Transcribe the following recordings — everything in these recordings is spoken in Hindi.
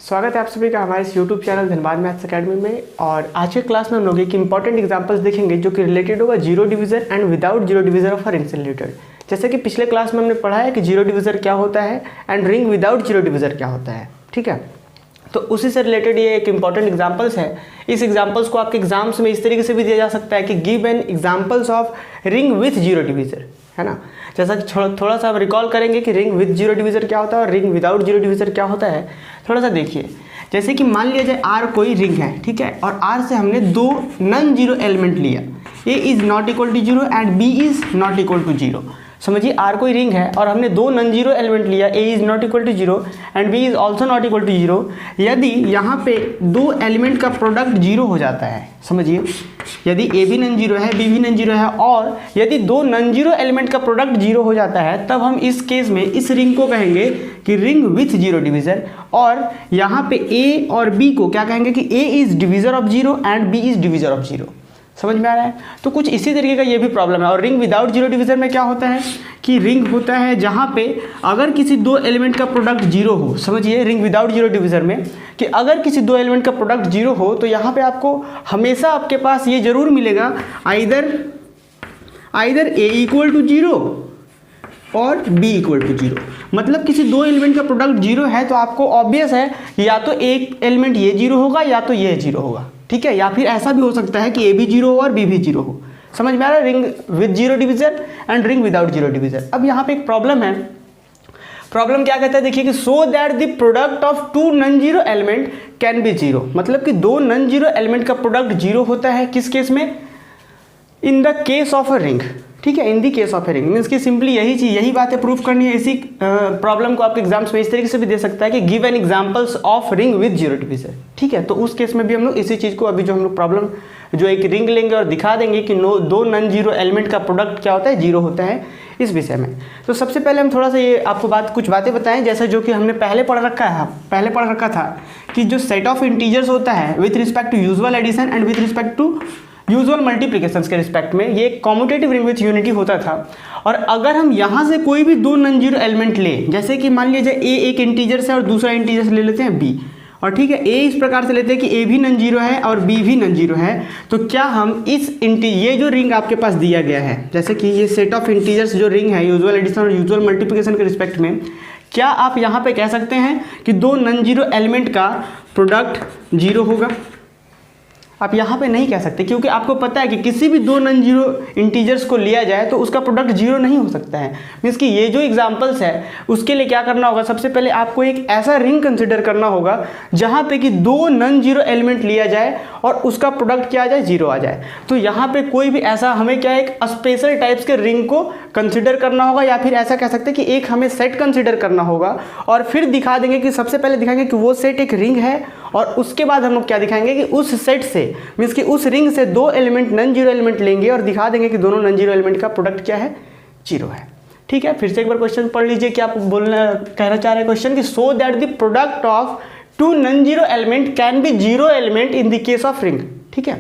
स्वागत है आप सभी का हमारे इस YouTube channel Dhanbad maths academy में। और आज के क्लास में हम लोग एक इंपॉर्टेंट एग्जांपल्स देखेंगे जो कि रिलेटेड होगा zero division and without zero division of a ring से रिलेटेड। जैसे कि पिछले क्लास में हमने पढ़ा है कि जीरो डिवीजन क्या होता है and ring without zero division क्या होता है, ठीक है। तो उसी से रिलेटेड ये एक इंपॉर्टेंट एग्जांपल्स है। इस एग्जांपल्स को आपके एग्जाम्स में इस तरीके से भी दिया जा सकता है कि give an examples of ring with zero division, है ना। जैसा कि थोड़ा सा हम रिकॉल करेंगे कि रिंग विथ जीरो डिवीजन क्या होता है और रिंग विदाउट जीरो डिवीजन क्या होता है। थोड़ा सा देखिए, जैसे कि मान लिया जाए R कोई रिंग है, ठीक है, और R से हमने दो नॉन जीरो एलिमेंट लिया, A is not equal to zero and B is not equal to zero. समझिए R कोई रिंग है और हमने दो नॉन जीरो एलिमेंट लिया, A is not equal to zero and B is also not equal to zero. यदि यहाँ पे दो एलिमेंट का प्रोडक्ट जीरो हो जाता है, समझिए यदि A भी नॉन जीरो है, B भी नॉन जीरो है और यदि दो नॉन जीरो एलिमेंट का प्रोडक्ट जीरो हो जाता है, तब हम इस केस में इस रिंग को कहेंगे कि रिंग विथ जीरो डिवीजन। और यहाँ पे A और B को क्या कहेंगे कि A is divisor of zero and B is divisor of zero. समझ में आ रहा है। तो कुछ इसी तरीके का ये भी प्रॉब्लम है। और रिंग विदाउट जीरो डिवीजन में क्या होता है कि रिंग होता है जहाँ पे अगर किसी दो एलिमेंट का प्रोडक्ट जीरो हो, समझिए रिंग विदाउट जीरो डिवीजन में कि अगर किसी दो एलिमेंट का प्रोडक्ट जीरो हो तो यहाँ पे आपको हमेशा आपके पास ये जरूर मिलेगा either A equal to zero और B इक्वल टू जीरो। मतलब किसी दो एलिमेंट का प्रोडक्ट जीरो है तो आपको ऑब्वियस है या तो एक एलिमेंट ये जीरो होगा या तो ये जीरो होगा, ठीक है। या फिर ऐसा भी हो सकता है कि A भी जीरो हो और B भी जीरो हो। समझ में आ रहा है, ring with zero division and ring without zero division. अब यहाँ पे एक प्रॉब्लम है। प्रॉब्लम क्या कहता है, देखिए कि so that the product of two non zero element can be zero. मतलब कि दो नॉन जीरो एलिमेंट का प्रोडक्ट जीरो होता है किस केस में, in the case of a ring, ठीक है, in the case of a ring. Means की सिंपली यही बातें प्रूफ करनी है। इसी प्रॉब्लम को आपके एग्जाम्स में इस तरीके से भी दे सकता है कि give an examples of ring with zero division, ठीक है। तो उस केस में भी हम लोग इसी चीज़ को अभी जो हम लोग प्रॉब्लम जो एक रिंग लेंगे और दिखा देंगे कि दो नॉन जीरो एलिमेंट का प्रोडक्ट क्या होता है, जीरो होता है, इस विषय में। तो सबसे पहले हम थोड़ा सा ये आपको कुछ बातें बताएं, जैसे जो कि हमने पहले पढ़ रखा था कि जो सेट ऑफ इंटीजर्स होता है with respect to usual addition and with respect to usual multiplication के रिस्पेक्ट में ये कॉम्यूटेटिव रिंग विथ यूनिटी होता था। और अगर हम यहाँ से कोई भी दो नॉन जीरो एलिमेंट ले, जैसे कि मान लीजिए A एक इंटीजर से और दूसरा इंटीजर से ले लेते हैं B, और ठीक है A इस प्रकार से लेते हैं कि A भी नॉन जीरो है और B भी नॉन जीरो है, तो क्या हम ये जो रिंग आपके पास दिया गया है, जैसे कि ये सेट ऑफ इंटीजर्स जो रिंग है यूजुअल एडिशन और यूजुअल मल्टीप्लिकेशन के रिस्पेक्ट में, क्या आप यहाँ पे कह सकते हैं कि दो नॉन जीरो एलिमेंट का प्रोडक्ट जीरो होगा? आप यहाँ पे नहीं कह सकते, क्योंकि आपको पता है कि किसी भी दो नॉन जीरो इंटीजर्स को लिया जाए तो उसका प्रोडक्ट जीरो नहीं हो सकता है। मीन्स कि ये जो एग्जांपल्स है उसके लिए क्या करना होगा, सबसे पहले आपको एक ऐसा रिंग कंसिडर करना होगा जहाँ पे कि दो नॉन जीरो एलिमेंट लिया जाए और उसका प्रोडक्ट क्या आ जाए, जीरो आ जाए। तो यहाँ पे कोई भी ऐसा हमें क्या एक स्पेशल टाइप्स के रिंग को कंसिडर करना होगा, या फिर ऐसा कह सकते हैं कि एक हमें सेट कंसिडर करना होगा और फिर दिखा देंगे कि सबसे पहले दिखाएंगे कि वो सेट एक रिंग है, और उसके बाद हम लोग क्या दिखाएंगे कि उस सेट से मीन्स कि उस रिंग से दो एलिमेंट नॉन जीरो एलिमेंट लेंगे और दिखा देंगे कि दोनों नॉन जीरो एलिमेंट का प्रोडक्ट क्या है, जीरो है, ठीक है। फिर से एक बार क्वेश्चन पढ़ लीजिए कि आप कहना चाह रहे हैं क्वेश्चन कि so that the product of two non zero element can be zero element in the case of ring, ठीक है।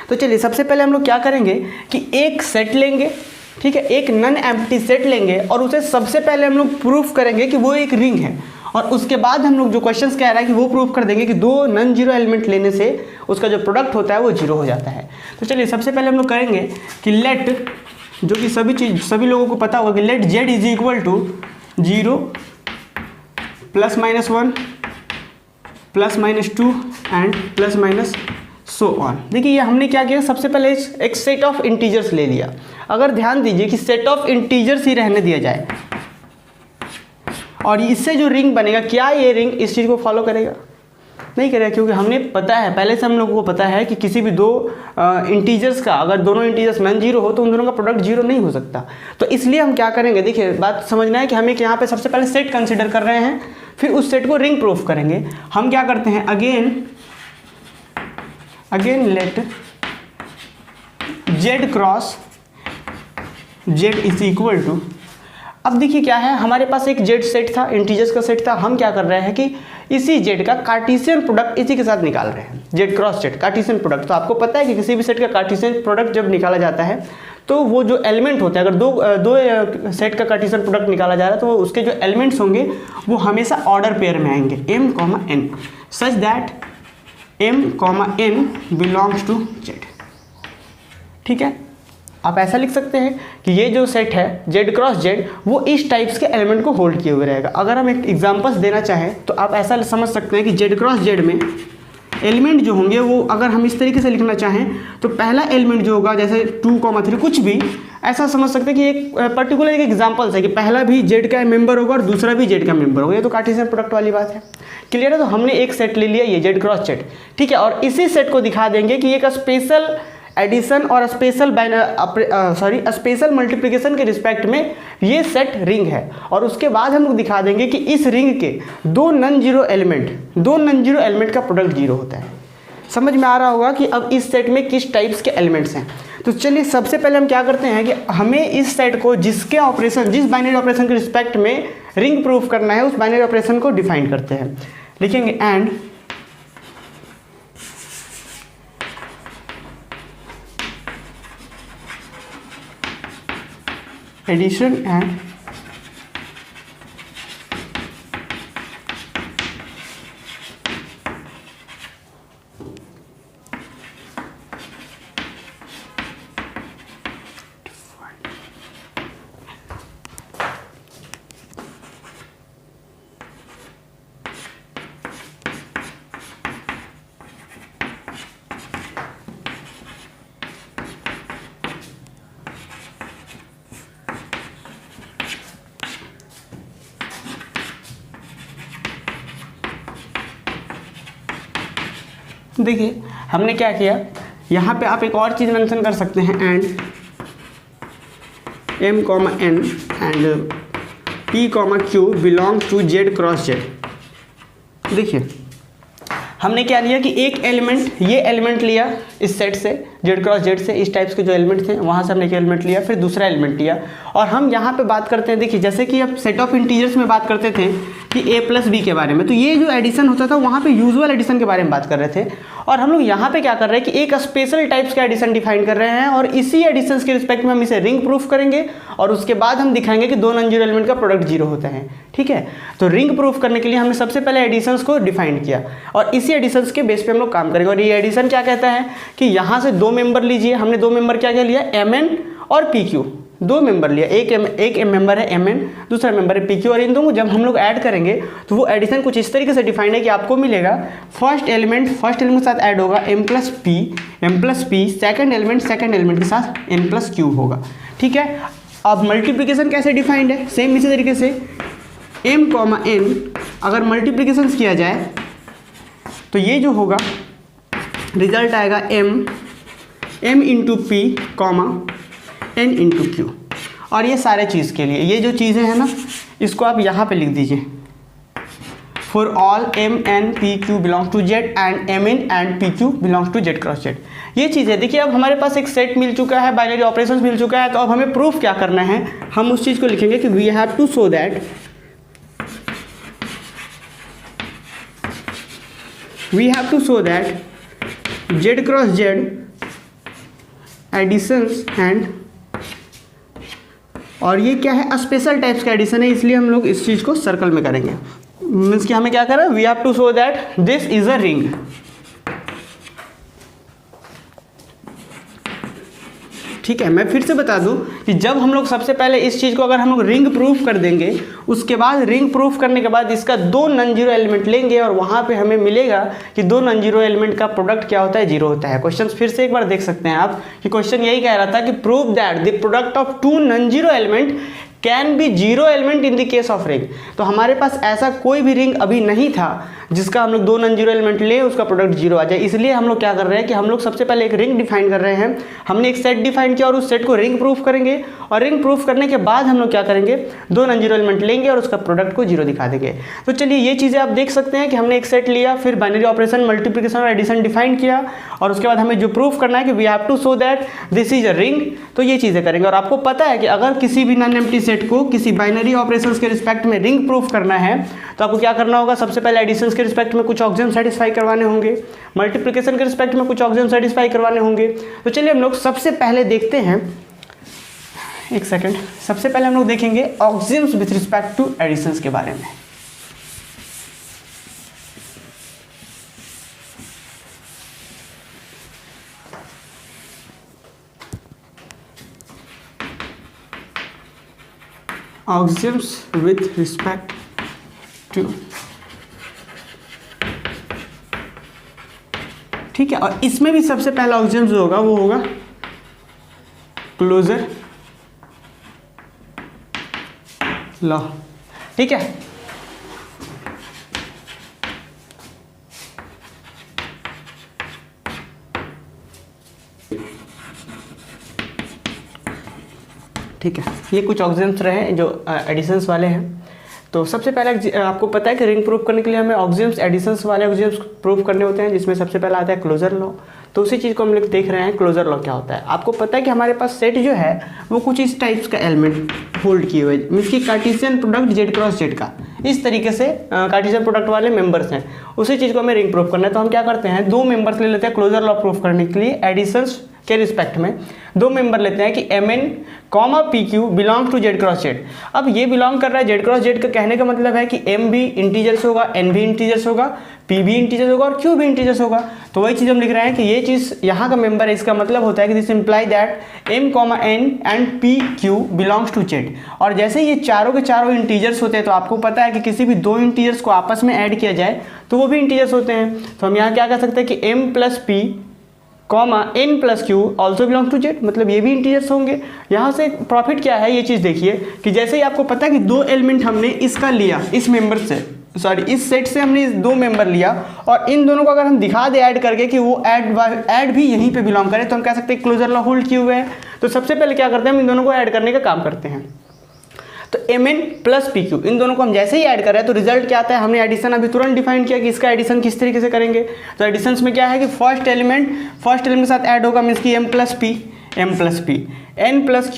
तो चलिए सबसे पहले हम लोग क्या करेंगे कि एक सेट लेंगे, ठीक है, एक नॉन एम्प्टी सेट लेंगे और उसे सबसे पहले हम लोग प्रूफ करेंगे कि वो एक रिंग है, और उसके बाद हम लोग जो क्वेश्चंस कह रहा है कि वो प्रूफ कर देंगे कि दो नॉन जीरो एलिमेंट लेने से उसका जो प्रोडक्ट होता है वो जीरो हो जाता है। तो चलिए सबसे पहले हम लोग करेंगे कि लेट, जो कि सभी लोगों को पता होगा कि let z is equal to 0 plus minus 1 plus minus 2 and plus minus so on. देखिए ये हमने क्या किया, सबसे पहले एक सेट ऑफ इंटीजर्स ले लिया। अगर ध्यान दीजिए कि सेट ऑफ इंटीजर्स ही रहने दिया जाए और इससे जो रिंग बनेगा, क्या ये रिंग इस चीज़ को फॉलो करेगा? नहीं करेगा, क्योंकि हमने पता है, पहले से हम लोगों को पता है कि किसी भी दो इंटीजर्स का अगर दोनों इंटीजर्स नॉन जीरो हो तो उन दोनों का प्रोडक्ट जीरो नहीं हो सकता। तो इसलिए हम क्या करेंगे, देखिए बात समझना है कि हमें यहाँ पे सबसे पहले सेट कंसिडर कर रहे हैं, फिर उस सेट को रिंग प्रूफ करेंगे। हम क्या करते हैं, again let z cross z is equal to, अब देखिए क्या है, हमारे पास एक z सेट था, इंटीजर्स का सेट था। हम क्या कर रहे हैं कि इसी z का कार्टेशियन प्रोडक्ट इसी के साथ निकाल रहे हैं, z cross z Cartesian product. तो आपको पता है कि किसी भी सेट का कार्टेशियन प्रोडक्ट जब निकाला जाता है तो वो जो एलिमेंट होते हैं, अगर दो सेट का कार्टेशियन प्रोडक्ट निकाला जा रहा है तो उसके जो एलिमेंट्स होंगे वो हमेशा ऑर्डर पेयर में आएंगे, m, n, such that m, n belongs to z। ठीक है, आप ऐसा लिख सकते हैं कि ये जो सेट है z क्रॉस z वो इस टाइप्स के एलिमेंट को होल्ड किए हुए रहेगा। अगर हम एक एग्जांपल्स देना चाहें तो आप ऐसा समझ सकते हैं कि z क्रॉस z में एलिमेंट जो होंगे वो अगर हम इस तरीके से लिखना चाहें तो पहला एलिमेंट जो होगा जैसे 2,3 कुछ भी ऐसा समझ सकते हैं कि एक पर्टिकुलर एक एग्जांपल्स है कि पहला भी z का मेंबर होगा और दूसरा भी z का मेंबर होगा। ये तो कार्टेशियन प्रोडक्ट वाली बात है, क्लियर है। तो हमने एक सेट ले लिया ये z क्रॉस z, ठीक है, और इसी सेट को दिखा देंगे कि एक स्पेशल एडिशन और स्पेशल मल्टीप्लिकेशन के रिस्पेक्ट में ये सेट रिंग है। और उसके बाद हम लोग दिखा देंगे कि इस रिंग के दो नॉन जीरो एलिमेंट का प्रोडक्ट जीरो होता है। समझ में आ रहा होगा कि अब इस सेट में किस टाइप्स के एलिमेंट्स हैं। तो चलिए सबसे पहले हम क्या करते हैं कि हमें इस सेट को जिस बाइनरी ऑपरेशन के रिस्पेक्ट में रिंग प्रूफ करना है उस बाइनरी ऑपरेशन को डिफाइन करते हैं। लिखेंगे एंड एडिशन एंड देखिए हमने क्या किया, यहाँ पे आप एक और चीज़ मेंशन कर सकते हैं and m, n and p, q belongs to z cross z। देखिए हमने क्या लिया कि एक एलिमेंट, ये एलिमेंट लिया इस सेट से z क्रॉस z से, इस टाइप्स के जो एलिमेंट थे वहाँ से हमने एक एलिमेंट लिया, फिर दूसरा एलिमेंट लिया। और हम यहाँ पे बात करते हैं, देखिए जैसे कि अब सेट ऑफ इंटीजर्स में बात करते थे कि a प्लस b के बारे में, तो ये जो एडिशन होता था वहाँ पे यूजुअल एडिशन के बारे में बात कर रहे थे। और हम लोग यहाँ पे क्या कर रहे हैं कि एक स्पेशल टाइप्स का एडिशन डिफाइन कर रहे हैं और इसी एडिशन के रिस्पेक्ट में हम इसे रिंग प्रूफ करेंगे और उसके बाद हम दिखाएंगे कि दो नॉन जीरो एलिमेंट का प्रोडक्ट जीरो होता है। ठीक है, तो रिंग प्रूफ करने के लिए हमने सबसे पहले एडिशंस को डिफाइन किया और इसी एडिशंस के बेस पे हम लोग काम करेंगे। और ये एडिशन क्या कहता है कि यहाँ से दो मेंबर लीजिए, हमने दो मेंबर क्या क्या लिया, mn और pq, दो मेंबर लिया, एक मेंबर है mn, दूसरा मेंबर है pq, और इन दोनों जब हम लोग ऐड करेंगे तो वो एडिशन कुछ इस तरीके से डिफाइन है कि आपको मिलेगा फर्स्ट एलिमेंट के साथ ऐड होगा m plus p, second element के साथ n प्लस q होगा। ठीक है, अब मल्टीप्लिकेशन कैसे डिफाइंड है, सेम इसी तरीके से m, n अगर मल्टीप्लिकेशन किया जाए तो ये जो होगा रिजल्ट आएगा m into p, n into q। और ये सारे चीज़ के लिए ये जो चीज़ें हैं ना इसको आप यहाँ पे लिख दीजिए, for all m, n, p, q belongs to z and m, n and p, q belongs to z cross z। ये चीज़ है। देखिए अब हमारे पास एक सेट मिल चुका है, बाइनरी ऑपरेशंस मिल चुका है, तो अब हमें प्रूफ क्या करना है, हम उस चीज़ को लिखेंगे कि we have to show that z cross z additions and, और ये क्या है, स्पेशल टाइप्स का एडिशन है, इसलिए हम लोग इस चीज़ को सर्कल में करेंगे। मीन्स कि हमें क्या करें, we have to show that this is a ring. ठीक है, मैं फिर से बता दूं कि जब हम लोग सबसे पहले इस चीज़ को अगर हम लोग रिंग प्रूफ कर देंगे, उसके बाद रिंग प्रूफ करने के बाद इसका दो नॉन जीरो एलिमेंट लेंगे और वहाँ पे हमें मिलेगा कि दो नॉन जीरो एलिमेंट का प्रोडक्ट क्या होता है, जीरो होता है। क्वेश्चन फिर से एक बार देख सकते हैं आप कि क्वेश्चन यही कह रहा था कि prove that the product of two non zero element can be zero element in the case of ring. तो हमारे पास ऐसा कोई भी रिंग अभी नहीं था जिसका हम लोग दो नॉन जीरो एलिमेंट ले उसका प्रोडक्ट जीरो आ जाए, इसलिए हम लोग क्या कर रहे हैं कि हम लोग सबसे पहले एक रिंग डिफाइन कर रहे हैं। हमने एक सेट डिफाइन किया और उस सेट को रिंग प्रूफ करेंगे और रिंग प्रूफ करने के बाद हम लोग क्या करेंगे, दो नॉन जीरो एलिमेंट लेंगे और उसका प्रोडक्ट को जीरो दिखा देंगे। तो चलिए ये चीज़ें आप देख सकते हैं कि हमने एक सेट लिया, फिर बाइनरी ऑपरेशन, मल्टीप्लिकेशन और एडिशन डिफाइन किया और उसके बाद हमें जो प्रूफ करना है कि we have to show that this is a ring, तो ये चीज़ें करेंगे। और आपको पता है कि अगर किसी भी नॉन एम्प्टी सेट को किसी बाइनरी ऑपरेशंस के रिस्पेक्ट में रिंग प्रूफ करना है तो आपको क्या करना होगा, सबसे पहले एडिशंस के रिस्पेक्ट में कुछ ऑक्सियम सेटिस्फाई करवाने होंगे, मल्टीप्लिकेशन के रिस्पेक्ट में कुछ ऑक्सियम सेटिस्फाई करवाने होंगे। तो चलिए हम लोग सबसे पहले देखते हैं एक सेकंड, सबसे पहले हम लोग देखेंगे ऑक्सिम्स विथ रिस्पेक्ट टू एडिशंस के बारे में। ऑक्सिम्स विथ रिस्पेक्ट टू, ठीक है, और इसमें भी सबसे पहला ऑक्सिम्स जो होगा वो होगा क्लोजर लॉ, ठीक है। ठीक है, ये कुछ ऑक्सिम्स रहे जो एडिशंस वाले हैं। तो सबसे पहले आपको पता है कि रिंग प्रूफ करने के लिए हमें ऑक्सिम्स एडिशंस वाले ऑक्सिम्स प्रूफ करने होते हैं, जिसमें सबसे पहला आता है क्लोजर लॉ। तो उसी चीज़ को हम लोग देख रहे हैं, क्लोजर लॉ क्या होता है। आपको पता है कि हमारे पास सेट जो है वो कुछ इस टाइप्स का एलिमेंट होल्ड किए हुए, मीन्स की Cartesian product Z cross Z का इस तरीके से कार्टेशियन प्रोडक्ट वाले मेंबर्स हैं। उसी चीज़ को हमें रिंग प्रूफ करना है, तो हम क्या करते हैं, दो मेंबर्स ले लेते हैं क्लोजर लॉ प्रूफ करने के लिए। एडिशंस के रिस्पेक्ट में दो मेंबर लेते हैं कि m n comma p q belong to Z cross Z. अब ये बिलोंग कर रहा है जेड क्रॉस जेड का, कहने का मतलब है कि एम भी इंटीजर्स होगा, एन भी इंटीजर्स होगा, पी भी इंटीजर्स होगा और क्यू भी इंटीजर्स होगा। तो वही चीज़ हम लिख रहे हैं कि ये चीज़ यहाँ का मेंबर है, इसका मतलब होता है कि this imply that m comma n and p q belongs to Z. और जैसे ये चारों के चारों इंटीजर्स होते हैं, तो आपको पता है कि किसी भी दो इंटीजर्स को आपस में ऐड किया जाए तो वो भी इंटीजर्स होते हैं। तो हम यहाँ क्या कह सकते हैं कि m plus p comma n plus q also belong to Z, मतलब ये भी इंटीजर्स होंगे। यहाँ से प्रॉफिट क्या है, ये चीज़ देखिए कि जैसे ही आपको पता है कि दो एलिमेंट हमने इसका लिया, इस मेंबर से, सॉरी इस सेट से हमने दो मेंबर लिया, और इन दोनों को अगर हम दिखा दे ऐड करके कि वो ऐड भी यहीं पे बिलोंग करे, तो हम कह सकते हैं क्लोजर लॉ होल्ड किए हुए हैं। तो सबसे पहले क्या करते हैं, हम इन दोनों को ऐड करने का काम करते हैं। तो M N plus P Q, इन दोनों को हम जैसे ही ऐड कर रहे हैं तो रिजल्ट क्या आता है, हमने एडिशन अभी तुरंत डिफाइन किया कि इसका एडिशन किस तरीके से करेंगे। तो एडिशंस में क्या है कि फर्स्ट एलिमेंट के साथ ऐड होगा, मीन्स की m plus p, n plus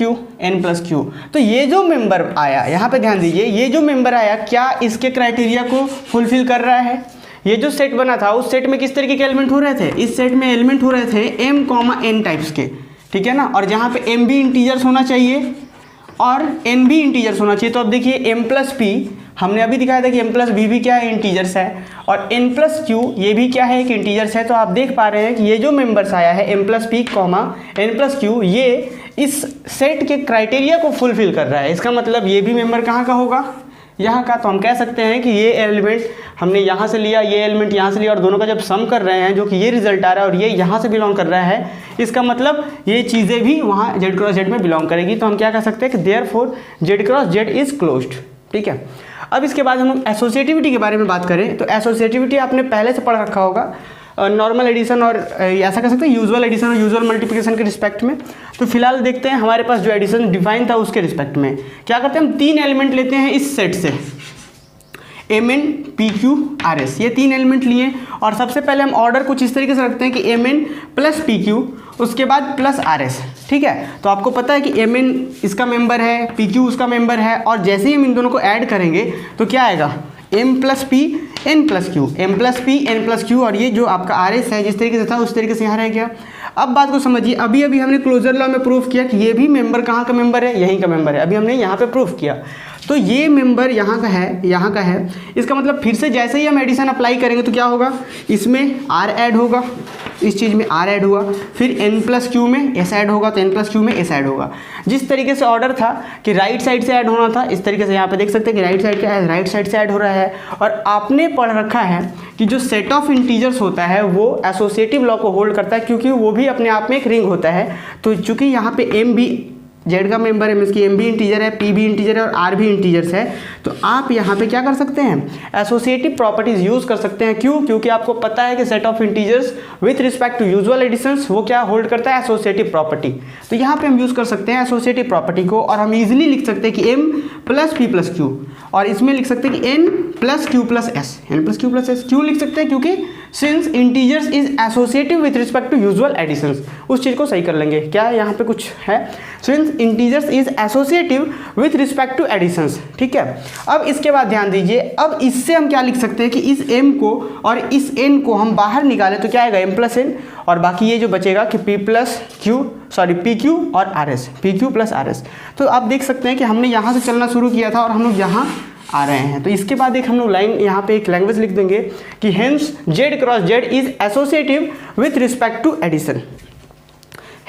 q. तो ये जो मेंबर आया, यहाँ पे ध्यान दीजिए, ये जो मेंबर आया क्या इसके क्राइटेरिया को फुलफिल कर रहा है। ये जो सेट बना था उस सेट में किस तरीके के एलिमेंट हो रहे थे, इस सेट में एलिमेंट हो रहे थे एम कॉमा एन टाइप्स के, ठीक है ना। और जहाँ पे एम भी इंटीजर्स होना चाहिए और एन भी इंटीजर्स होना चाहिए। तो अब देखिए एम प्लस पी हमने अभी दिखाया था कि एम प्लस बी भी क्या है, इंटीजर्स है, और एन प्लस क्यू ये भी क्या है, एक इंटीजर्स है। तो आप देख पा रहे हैं कि ये जो मेंबर्स आया है m plus p comma n plus q, ये इस सेट के क्राइटेरिया को फुलफिल कर रहा है। इसका मतलब ये भी मेंबर कहाँ का होगा, यहाँ का। तो हम कह सकते हैं कि ये एलिमेंट हमने यहाँ से लिया, ये एलिमेंट यहाँ से लिया, और दोनों का जब सम कर रहे हैं जो कि ये रिजल्ट आ रहा है और ये यहाँ से बिलोंग कर रहा है, इसका मतलब ये चीज़ें भी वहाँ जेड क्रॉस जेड में बिलोंग करेगी। तो हम क्या कह सकते हैं कि therefore Z cross Z is closed, ठीक है। अब इसके बाद हम एसोसिएटिविटी के बारे में बात करें तो एसोसिएटिविटी आपने पहले से पढ़ रखा होगा, नॉर्मल एडिशन और ऐसा कह सकते हैं यूजुअल एडिशन और यूजुअल मल्टीप्लिकेशन के रिस्पेक्ट में। तो फिलहाल देखते हैं हमारे पास जो एडिशन डिफाइन था उसके रिस्पेक्ट में क्या करते हैं, हम तीन एलिमेंट लेते हैं इस सेट से, m n p q r s, ये तीन एलिमेंट लिए, और सबसे पहले हम ऑर्डर कुछ इस तरीके से रखते हैं कि m N plus P q, उसके बाद प्लस आर एस, ठीक है। तो आपको पता है कि एम एन इसका मेंबर है, पी क्यू उसका मेंबर है, और जैसे ही हम इन दोनों को ऐड करेंगे तो क्या आएगा, m plus p n plus q, m plus p n plus q, और ये जो आपका आर एस है जिस तरीके से था उस तरीके से यहाँ रह गया। अब बात को समझिए, अभी अभी हमने क्लोजर लॉ में प्रूफ किया कि ये भी मेंबर कहाँ का मेंबर है, यहीं का मेंबर है। अभी हमने यहाँ पे प्रूफ किया, तो ये मेंबर यहाँ का है, यहाँ का है। इसका मतलब फिर से जैसे ही हम एडिशन अप्लाई करेंगे तो क्या होगा, इसमें आर ऐड होगा, इस चीज़ में आर ऐड हुआ, फिर एन प्लस क्यू में एस ऐड होगा, तो एन प्लस क्यू में एस ऐड होगा। जिस तरीके से ऑर्डर था कि राइट साइड से ऐड होना था, इस तरीके से यहाँ पे देख सकते हैं कि राइट साइड से ऐड हो रहा है। और आपने पढ़ रखा है कि जो सेट ऑफ इंटीजर्स होता है वो एसोसिएटिव लॉ को होल्ड करता है, क्योंकि वो भी अपने आप में एक रिंग होता है। तो चूंकि यहाँ पे एम भी जेड का मेंबर है, मीन्स की एम भी इंटीजर है, पी भी इंटीजर है और आर भी इंटीजर्स है, तो आप यहाँ पे क्या कर सकते हैं, एसोसिएटिव प्रॉपर्टीज यूज कर सकते हैं। क्यों, क्योंकि आपको पता है कि set of integers with respect to usual additions वो क्या होल्ड करता है, एसोसिएटिव प्रॉपर्टी। तो यहाँ पे हम यूज कर सकते हैं एसोसिएटिव प्रॉपर्टी को, और हम इजिली लिख सकते हैं कि m plus p plus q, और इसमें लिख सकते हैं कि n plus q plus s, n plus q plus s. क्यों लिख सकते हैं, क्योंकि since integers is associative with respect to usual additions, उस चीज़ को सही कर लेंगे। क्या यहाँ पे कुछ है, since integers is associative with respect to additions. ठीक है, अब इसके बाद ध्यान दीजिए, अब इससे हम क्या लिख सकते हैं कि इस m को और इस n को हम बाहर निकालें तो क्या आएगा m प्लस n, और बाकी ये जो बचेगा कि p क्यू और RS, PQ प्लस RS। तो आप देख सकते हैं कि हमने यहाँ से चलना शुरू किया था और हम लोग यहाँ आ रहे हैं। तो इसके बाद एक हम लोग लाइन यहाँ पे एक लैंग्वेज लिख देंगे कि hence Z cross Z is associative with respect to addition.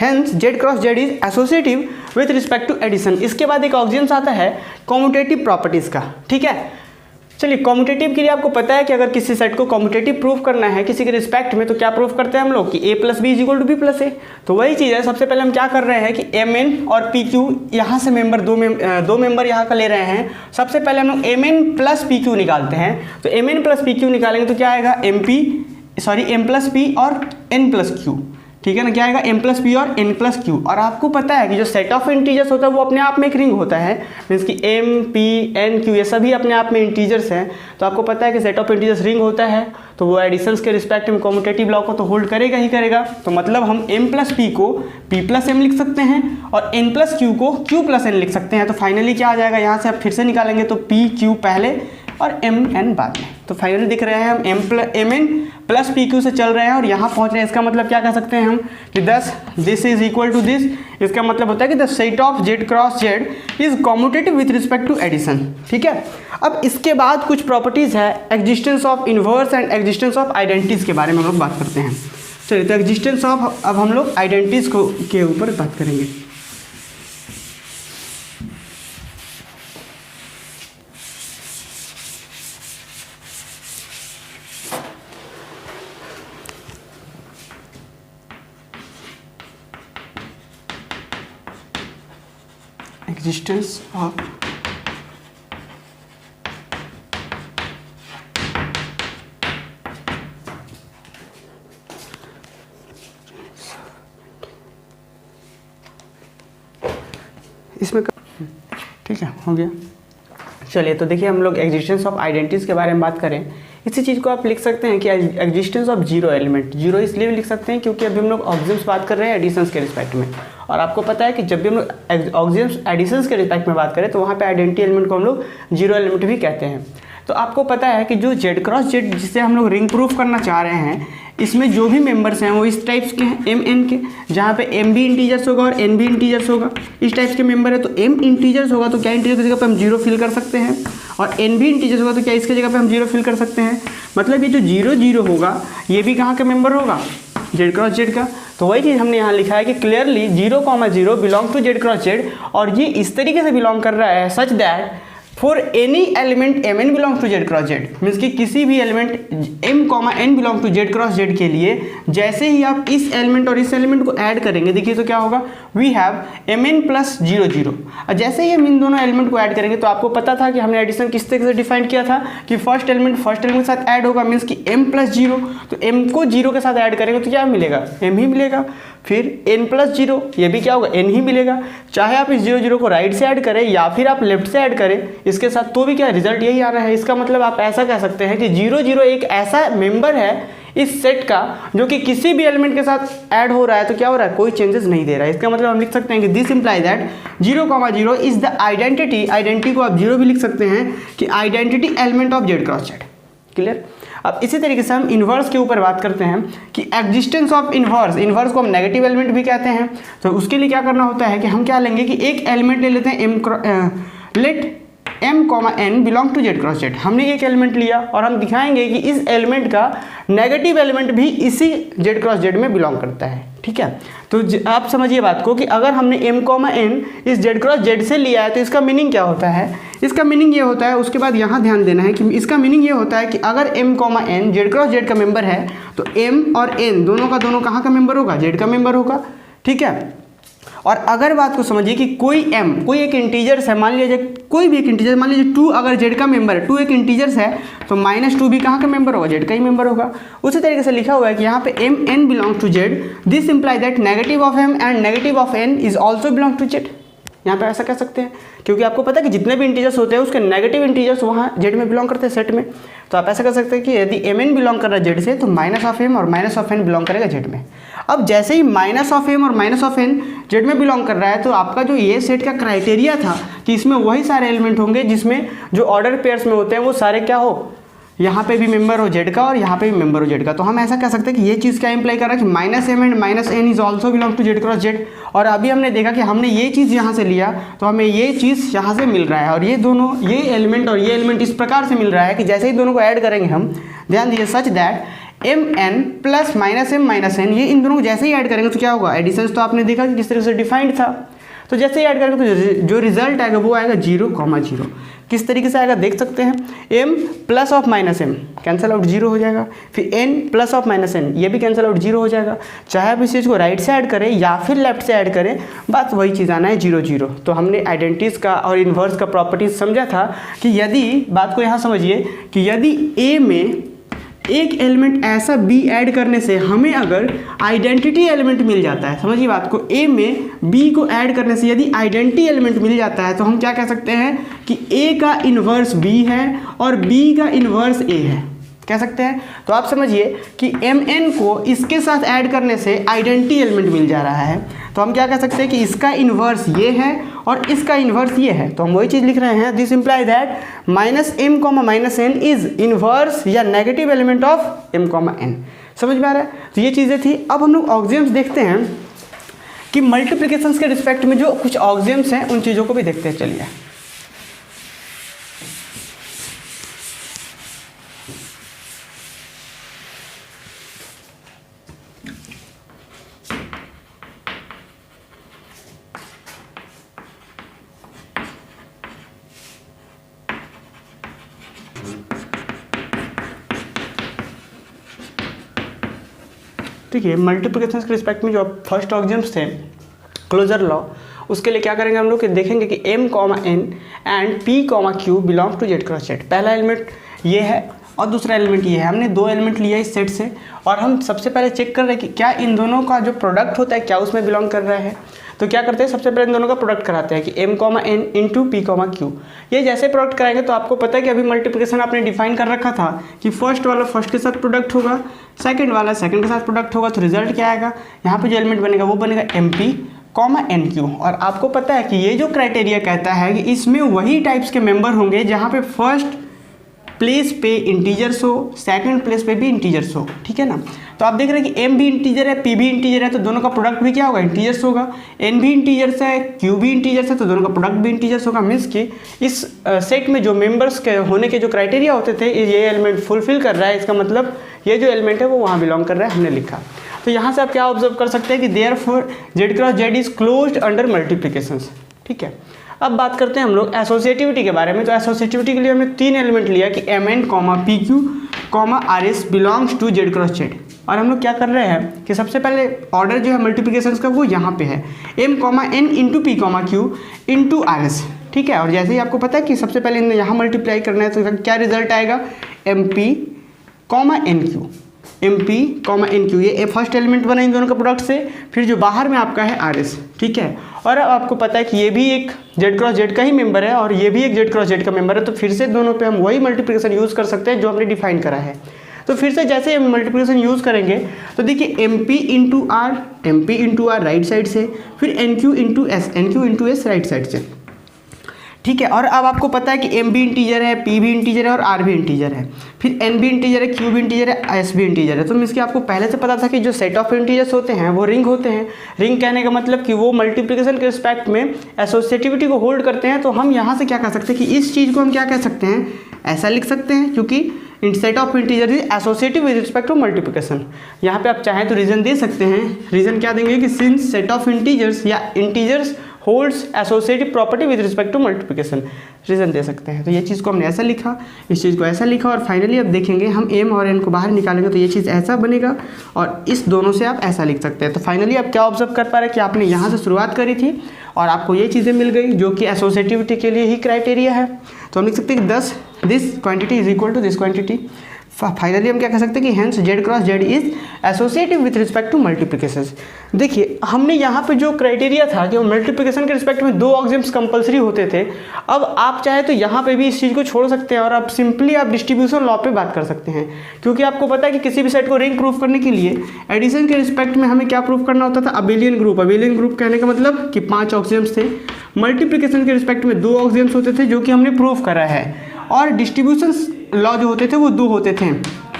Hence Z cross Z is associative with respect to addition. इसके बाद एक ऑक्सियम्स आता है कॉम्यूटेटिव प्रॉपर्टीज का। ठीक है, चलिए कॉम्यूटेटिव के लिए आपको पता है कि अगर किसी सेट को कॉम्यूटेटिव प्रूफ करना है किसी के रिस्पेक्ट में तो क्या प्रूफ करते हैं हम लोग कि a plus B is equal to B plus A. तो वही चीज़ है, सबसे पहले हम क्या कर रहे हैं कि mn और pq यहाँ से मेंबर दो मेंबर यहाँ का ले रहे हैं। सबसे पहले हम लोग mn प्लस pq निकालते हैं। तो mn प्लस pq निकालेंगे तो क्या आएगा m प्लस p और n प्लस q। ठीक है ना, क्या आएगा m प्लस पी और n प्लस क्यू। और आपको पता है कि जो सेट ऑफ इंटीजर्स होता है वो अपने आप में एक रिंग होता है, मीन्स कि m p n q ये सभी अपने आप में इंटीजर्स हैं। तो आपको पता है कि सेट ऑफ इंटीजर्स रिंग होता है तो वो एडिशंस के रिस्पेक्ट में कॉम्यूटेटिव लॉ को तो होल्ड करेगा ही करेगा। तो मतलब हम m प्लस p को p प्लस m लिख सकते हैं और n प्लस q को q प्लस n लिख सकते हैं। तो फाइनली क्या आ जाएगा, यहाँ से आप फिर से निकालेंगे तो p q पहले और m n बाद में। तो फाइनली दिख रहे हैं हम mn प्लस pq से चल रहे हैं और यहाँ पहुँच रहे हैं। इसका मतलब क्या कह सकते हैं हम कि this is equal to this. इसका मतलब होता है कि the set of z cross z is commutative with respect to addition. ठीक है, अब इसके बाद कुछ प्रॉपर्टीज है existence of inverse and existence of identities के बारे में हम लोग बात करते हैं। चलिए, तो एग्जिस्टेंस ऑफ, अब हम लोग आइडेंटिटीज को के ऊपर बात करेंगे। Existence of इसमें ठीक है, हो गया। चलिए, तो देखिए हम लोग एग्जिस्टेंस ऑफ आइडेंटिटीज के बारे में बात करें। इसी चीज़ को आप लिख सकते हैं कि existence of zero element. Zero इसलिए भी लिख सकते हैं क्योंकि अभी हम लोग ऑक्सियम्स बात कर रहे हैं एडिशंस के रिस्पेक्ट में, और आपको पता है कि जब भी हम लोग ऑक्सियम्स एडिशंस के रिस्पेक्ट में बात करें तो वहाँ पे आइडेंटिटी एलिमेंट को हम लोग जीरो एलिमेंट भी कहते हैं। तो आपको पता है कि जो Z क्रॉस Z जिसे हम लोग रिंग प्रूफ करना चाह रहे हैं, इसमें जो भी मेंबर्स हैं वो इस टाइप्स के हैं m n के, जहाँ पे m भी इंटीजर्स होगा और n भी इंटीजर्स होगा। इस टाइप्स के मेंबर है तो m इंटीजर्स होगा तो क्या इंटीजर की जगह पे हम जीरो फिल कर सकते हैं, और n भी इंटीजर्स होगा तो क्या इसकी जगह पे हम जीरो फिल कर सकते हैं। मतलब ये जो जीरो जीरो होगा ये भी कहाँ का मेंबर होगा, Z क्रॉस Z का। तो वही चीज़ हमने यहाँ लिखा है कि clearly 0,0 belong to Z cross Z, और ये इस तरीके से बिलोंग कर रहा है such that for any element mn belongs to Z cross Z, means कि किसी भी element m n belong to Z cross Z के लिए जैसे ही आप इस एलिमेंट और इस एलिमेंट को ऐड करेंगे, देखिए तो क्या होगा, वी हैव mn प्लस 0 0। और जैसे ही हम इन दोनों एलिमेंट को ऐड करेंगे तो आपको पता था कि हमने एडिशन किस तरीके से डिफाइन किया था कि फर्स्ट एलिमेंट के साथ ऐड होगा, मीन्स कि m प्लस 0। तो m को 0 के साथ ऐड करेंगे तो क्या मिलेगा, m ही मिलेगा। फिर n प्लस 0, ये भी क्या होगा, n ही मिलेगा। चाहे आप इस 0 0 को राइट से ऐड करें या फिर आप लेफ्ट से ऐड करें इसके साथ, तो भी क्या रिजल्ट यही आ रहा है। इसका मतलब आप ऐसा कह सकते हैं कि 0 0 एक ऐसा मेंबर है इस सेट का जो कि किसी भी एलिमेंट के साथ ऐड हो रहा है तो क्या हो रहा है, कोई चेंजेस नहीं दे रहा है। इसका मतलब हम लिख सकते हैं कि this imply that 0,0 is the identity. Identity को आप 0 भी लिख सकते हैं कि identity element of Z cross Z। Clear. अब इसी तरीके से हम इन्वर्स के ऊपर बात करते हैं कि एग्जिस्टेंस ऑफ इन्वर्स को हम नेगेटिव एलिमेंट भी कहते हैं। तो उसके लिए क्या करना होता है कि हम क्या लेंगे कि एक एलिमेंट ले लेते हैं let m, n belong to Z cross Z। हमने एक एलिमेंट लिया और हम दिखाएंगे कि इस एलिमेंट का नेगेटिव एलिमेंट भी इसी Z क्रॉस Z में बिलोंग करता है। ठीक है, तो आप समझिए बात को कि अगर हमने m, n इस Z क्रॉस Z से लिया है तो इसका मीनिंग क्या होता है, इसका मीनिंग ये होता है, उसके बाद यहाँ ध्यान देना है कि इसका मीनिंग ये होता है कि अगर m, n Z cross Z का मेंबर है तो m और n दोनों का दोनों कहाँ का मेंबर होगा, Z का मेंबर होगा। ठीक है, और अगर बात को समझिए कि कोई एक इंटीजर्स है, मान लीजिए कोई भी एक इंटीजर, मान लीजिए 2 अगर Z का मेंबर है, 2 एक इंटीजर्स है तो -2 भी कहाँ का मेंबर होगा, Z का ही मेंबर होगा। उसी तरीके से लिखा हुआ है कि यहाँ पे m n belong to Z, this imply that negative of m and negative of n is also belong to Z। यहाँ पे ऐसा कह सकते हैं क्योंकि आपको पता है कि जितने भी इंटीजर्स होते हैं उसके नेगेटिव इंटीजर्स वहाँ Z में बिलोंग करते हैं सेट में। तो आप ऐसा कर सकते हैं कि यदि mn बिलोंग कर रहा है Z से तो -m और -n बिलोंग करेगा Z में। अब जैसे ही माइनस ऑफ एम और माइनस ऑफ एन जेड में बिलोंग कर रहा है, तो आपका जो ये सेट का क्राइटेरिया था कि इसमें वही सारे एलिमेंट होंगे जिसमें जो ऑर्डर पेयर्स में होते हैं वो सारे क्या हो, यहाँ पे भी मेंबर हो जेड का और यहाँ पे भी मेंबर हो जेड का। तो हम ऐसा कह सकते हैं कि ये चीज़ क्या इंप्लाई कर रहा है कि minus m and minus N is also belong to Z cross Z. और अभी हमने देखा कि हमने ये चीज़ यहाँ से लिया तो हमें ये चीज़ यहाँ से मिल रहा है, और ये दोनों, ये एलिमेंट और ये एलिमेंट इस प्रकार से मिल रहा है कि जैसे ही दोनों को ऐड करेंगे हम, ध्यान दीजिए, such that m N plus minus m minus n, ये इन दोनों को जैसे ही ऐड करेंगे तो क्या होगा, एडिशन तो आपने देखा कि किस तरह से डिफाइंड था। तो जैसे ही ऐड करेंगे तो जो रिजल्ट आएगा वो आएगा 0,0। किस तरीके से आएगा देख सकते हैं, m plus of minus m cancel out 0 हो जाएगा, फिर n plus of minus n ये भी कैंसिल आउट 0 हो जाएगा। चाहे आप इस चीज़ को राइट से ऐड करें या फिर लेफ्ट से ऐड करें, बात वही चीज़ आना है 0 0। तो हमने आइडेंटिटीज़ का और इन्वर्स का प्रॉपर्टीज समझा था कि यदि, बात को यहाँ समझिए कि यदि a में एक एलिमेंट ऐसा b ऐड करने से हमें अगर आइडेंटिटी एलिमेंट मिल जाता है, समझिए बात को, a में b को ऐड करने से यदि आइडेंटिटी एलिमेंट मिल जाता है तो हम क्या कह सकते हैं कि a का इन्वर्स b है और b का इन्वर्स a है, कह सकते हैं। तो आप समझिए कि mn को इसके साथ ऐड करने से आइडेंटिटी एलिमेंट मिल जा रहा है, तो हम क्या कह सकते हैं कि इसका इन्वर्स ये है और इसका इन्वर्स ये है। तो हम वही चीज़ लिख रहे हैं, this imply that minus M comma minus N is inverse या negative element of M comma N. समझ में आ रहा है? तो ये चीज़ें थी। अब हम लोग ऑक्सियम्स देखते हैं कि मल्टीप्लिकेशंस के रिस्पेक्ट में जो कुछ ऑक्सियम्स हैं उन चीज़ों को भी देखते हैं। चलिए, देखिए मल्टीप्लिकेशन के रिस्पेक्ट में जो फर्स्ट ऑक्सियम्स थे क्लोजर लॉ, उसके लिए क्या करेंगे हम लोग कि देखेंगे कि m comma n and p comma q belong to Z cross Z. पहला एलिमेंट ये है और दूसरा एलिमेंट ये है। हमने दो एलिमेंट लिया इस सेट से और हम सबसे पहले चेक कर रहे हैं कि क्या इन दोनों का जो प्रोडक्ट होता है क्या उसमें बिलोंग कर रहा है। तो क्या करते हैं, सबसे पहले इन दोनों का प्रोडक्ट कराते हैं कि m comma n into p comma Q. ये जैसे प्रोडक्ट कराएंगे तो आपको पता है कि अभी मल्टीप्लिकेशन आपने डिफाइन कर रखा था कि फर्स्ट वाला फर्स्ट के साथ प्रोडक्ट होगा, सेकंड वाला सेकंड के साथ प्रोडक्ट होगा। तो रिजल्ट क्या आएगा, यहाँ पे जो एलिमेंट बनेगा वो बनेगा mp कॉमा nq। और आपको पता है कि ये जो क्राइटेरिया कहता है कि इसमें वही टाइप्स के मेंबर होंगे जहाँ पे फर्स्ट प्लेस पे इंटीजर्स हो, सेकंड प्लेस पे भी इंटीजर्स हो, ठीक है ना। तो आप देख रहे हैं कि m भी इंटीजर है, p भी इंटीजर है, तो दोनों का प्रोडक्ट भी क्या होगा, इंटीजर्स होगा। n भी इंटीजर्स है, q भी इंटीजर्स है, तो दोनों का प्रोडक्ट भी इंटीजर्स होगा। मीन्स कि इस सेट में जो मेंबर्स के होने के जो क्राइटेरिया होते थे ये एलिमेंट फुलफिल कर रहा है, इसका मतलब ये जो एलिमेंट है वो वहाँ बिलोंग कर रहा है, हमने लिखा। तो यहाँ से आप क्या ऑब्जर्व कर सकते हैं कि therefore Z cross Z is closed under multiplications, ठीक है। अब बात करते हैं हम लोग एसोसिएटिविटी के बारे में। तो एसोसिएटिविटी के लिए हमने तीन एलिमेंट लिया कि m n comma p q comma r s belongs to Z cross Z. और हम लोग क्या कर रहे हैं कि सबसे पहले ऑर्डर जो है मल्टीप्लिकेशन का वो यहाँ पे है m comma n into p comma q into r s, ठीक है। और जैसे ही आपको पता है कि सबसे पहले इन्हें यहाँ मल्टीप्लाई करना है तो क्या रिजल्ट आएगा, m p comma n q, m p comma n q, ये फर्स्ट एलिमेंट बना इन दोनों का प्रोडक्ट से। फिर जो बाहर में आपका है आर एस, ठीक है। और अब आपको पता है कि ये भी एक जेड क्रॉस जेड का ही मेंबर है और ये भी एक जेड क्रॉस जेड का मेंबर है। तो फिर से दोनों पे हम वही मल्टीप्लिकेशन यूज़ कर सकते हैं जो हमने डिफाइन करा है। तो फिर से जैसे हम मल्टीप्लिकेशन यूज़ करेंगे तो देखिए m p into r right side से, फिर n q into s right side से, ठीक है। और अब आपको पता है कि m भी इंटीजर है, p भी इंटीजर है और r भी इंटीजर है, फिर n भी इंटीजर है, q भी इंटीजर है, s भी इंटीजर है। तो इसके आपको पहले से पता था कि जो सेट ऑफ इंटीजर्स होते हैं वो रिंग होते हैं। रिंग कहने का मतलब कि वो मल्टीप्लिकेशन के रिस्पेक्ट में एसोसिएटिविटी को होल्ड करते हैं। तो हम यहाँ से क्या कह सकते हैं कि इस चीज़ को हम क्या कह सकते हैं, ऐसा लिख सकते हैं, क्योंकि set of integer is associative with respect to multiplication. यहाँ पे आप चाहें तो रीजन दे सकते हैं। रीजन क्या देंगे कि सिंस सेट ऑफ इंटीजर्स या integers holds associative property with respect to multiplication, reason दे सकते हैं। तो ये चीज़ को हमने ऐसा लिखा, इस चीज़ को ऐसा लिखा, और फाइनली अब देखेंगे हम m और n को बाहर निकालेंगे तो ये चीज़ ऐसा बनेगा और इस दोनों से आप ऐसा लिख सकते हैं। तो फाइनली आप क्या ऑब्जर्व कर पा रहे हैं कि आपने यहाँ से शुरुआत करी थी और आपको ये चीज़ें मिल गई जो कि एसोसिएटिविटी के लिए ही क्राइटेरिया है। तो हम लिख सकते हैं कि this quantity is equal to this quantity. Finally हम क्या कह सकते हैं कि hence Z cross Z is associative with respect to multiplication. देखिए हमने यहाँ पे जो क्राइटेरिया था कि मल्टीप्लिकेशन के रिस्पेक्ट में 2 ऑक्सिम्स कंपलसरी होते थे, अब आप चाहे तो यहाँ पे भी इस चीज़ को छोड़ सकते हैं और आप सिंपली आप डिस्ट्रीब्यूशन लॉ पे बात कर सकते हैं, क्योंकि आपको पता है कि किसी भी सेट को रिंग प्रूफ करने के लिए एडिशन के रिस्पेक्ट में हमें क्या प्रूफ करना होता था, अबेलियन ग्रुप। अबेलियन ग्रुप कहने का मतलब कि 5 ऑक्सिम्स थे, मल्टीप्लिकेशन के रिस्पेक्ट में 2 ऑक्सिम्स होते थे जो कि हमने प्रूफ करा है, और डिस्ट्रीब्यूशन लॉ जो होते थे वो 2 होते थे,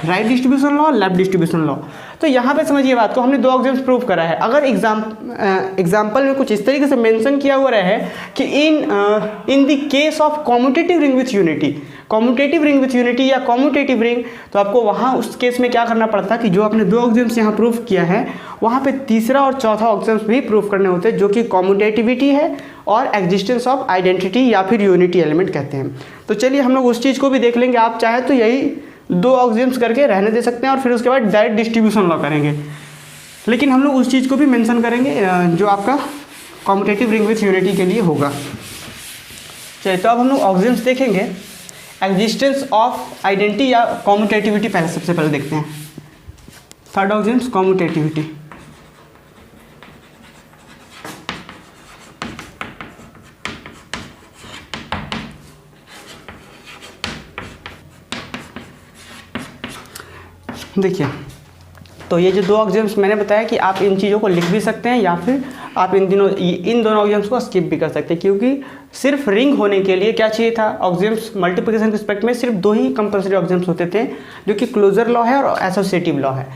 right distribution law, left distribution law. तो यहाँ पे समझिए बात को, हमने 2 ऑक्सिम्स प्रूव करा है। अगर एग्जाम्पल में कुछ इस तरीके से मेंशन किया हुआ है कि इन the case of commutative ring with unity, commutative ring with unity या कॉम्यूटेटिव रिंग, तो आपको वहाँ उस केस में क्या करना पड़ता है कि जो आपने 2 ऑक्सिम्स यहाँ प्रूफ किया है वहाँ पे तीसरा और चौथा ऑक्सिम्स भी प्रूफ करने होते हैं, जो कि कॉम्यूटेटिविटी है और एग्जिस्टेंस ऑफ आइडेंटिटी या फिर यूनिटी एलिमेंट कहते हैं। तो चलिए हम लोग उस चीज़ को भी देख लेंगे। आप चाहे तो यही 2 ऑक्सिम्स करके रहने दे सकते हैं और फिर उसके बाद डायरेक्ट डिस्ट्रीब्यूशन लॉ करेंगे, लेकिन हम लोग उस चीज़ को भी मेंशन करेंगे जो आपका कॉम्यूटेटिव रिंग विथ यूनिटी के लिए होगा। चलिए तो अब हम लोग ऑक्सिम्स देखेंगे। एग्जिस्टेंस ऑफ आइडेंटिटी या कॉम्यूटेटिविटी पहले सबसे पहले देखते हैं। Third axioms commutativity. देखिए तो ये जो 2 ऑक्सिम्स मैंने बताया कि आप इन चीज़ों को लिख भी सकते हैं या फिर आप इन दोनों ऑक्सिम्स को स्किप भी कर सकते हैं, क्योंकि सिर्फ रिंग होने के लिए क्या चाहिए था, ऑक्सिम्स मल्टीप्लिकेशन के रिस्पेक्ट में सिर्फ 2 ही कंपल्सरी ऑक्सिम्स होते थे, जो कि क्लोजर लॉ है और एसोसिएटिव लॉ है।